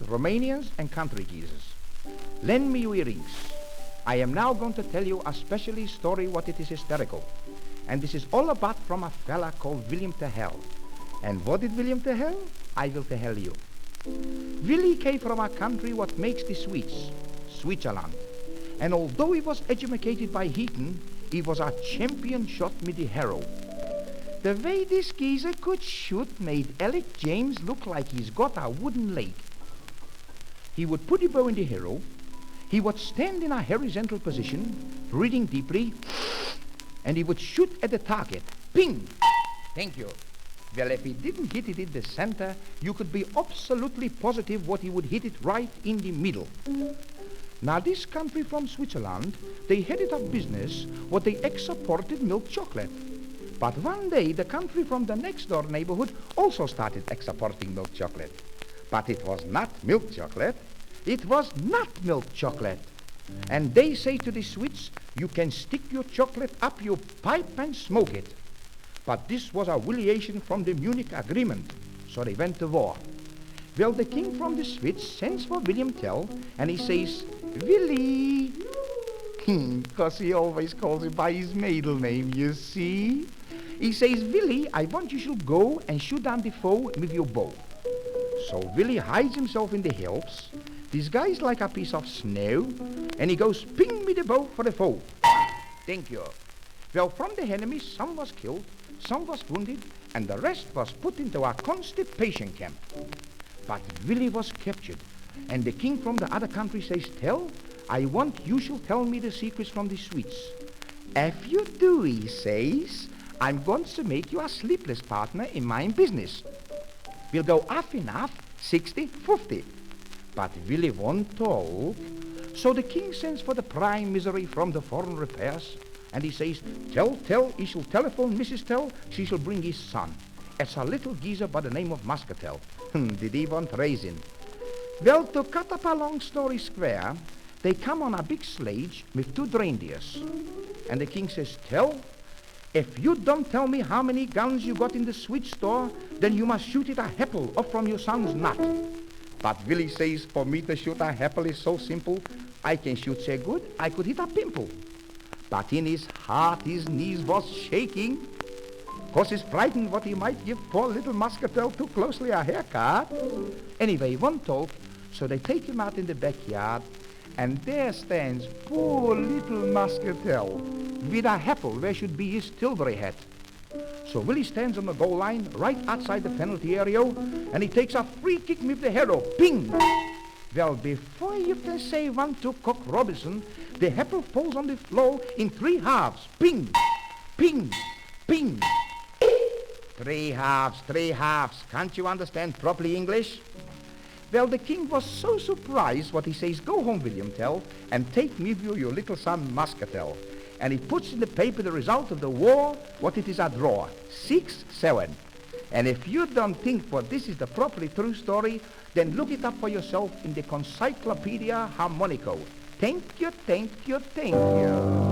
Romanians and country geezers. Lend me your earrings. I am now going to tell you a specially story what it is hysterical. And this is all about from a fella called William Hell. And what did William tell? I will tell you. Willie came from a country what makes the sweets, Switzerland. And although he was educated by Heaton, he was a champion shot with the arrow. The way this geezer could shoot made Alec James look like he's got a wooden leg. He would put the bow in the arrow. He would stand in a horizontal position, breathing deeply, and he would shoot at the target. Ping! Thank you. Well, if he didn't hit it in the center, you could be absolutely positive what he would hit it right in the middle. Now, this country from Switzerland, they headed up business what they exported milk chocolate. But one day, the country from the next door neighborhood also started exporting milk chocolate. But it was not milk chocolate. It was not milk chocolate. And they say to the Swiss, you can stick your chocolate up your pipe and smoke it. But this was a violation from the Munich Agreement, so they went to war. Well, the king from the Swiss sends for William Tell, and he says, Willie. Because he always calls him by his middle name, you see. He says, Willie, I want you should go and shoot down the foe with your bow. So Willie hides himself in the hills. This guy's like a piece of snow, and he goes ping with the bow for the foe. Thank you. Well, from the enemy, some was killed, some was wounded, and the rest was put into a constipation camp. But Willie was captured, and the king from the other country says, Tell, I want you shall tell me the secrets from the Swedes. If you do, he says, I'm going to make you a sleepless partner in my business. We'll go half and half, 60-50. But Willie won't talk. So the king sends for the prime misery from the foreign affairs, and he says, Tell, he shall telephone Mrs. Tell, she shall bring his son. It's a little geezer by the name of Muscatel. Did he want raisin? Well, to cut up a long story square, they come on a big sledge with 2 reindeers. And the king says, Tell, if you don't tell me how many guns you got in the sweet store, then you must shoot it a apple off from your son's nut. But Willie says, for me to shoot a apple is so simple, I can shoot so good, I could hit a pimple. But in his heart, his knees was shaking, 'cause he's frightened what he might give poor little Muscatel too closely a haircut. Anyway, one talk, so they take him out in the backyard, and there stands poor little Muscatel with a apple where should be his tilbury hat. So Willie stands on the goal line right outside the penalty area, and he takes a free kick with the arrow. Ping! Well, before you can say 1-2 Cock Robinson, the apple falls on the floor in 3 halves. Ping! Ping! Ping! 3 halves, 3 halves. Can't you understand properly English? Well, the king was so surprised what he says, go home, William Tell, and take with you your little son Muscatel. And he puts in the paper the result of the war, what it is a draw, 6-7. And if you don't think what this is the properly true story, then look it up for yourself in the Encyclopedia Harmonico. Thank you, thank you, thank you.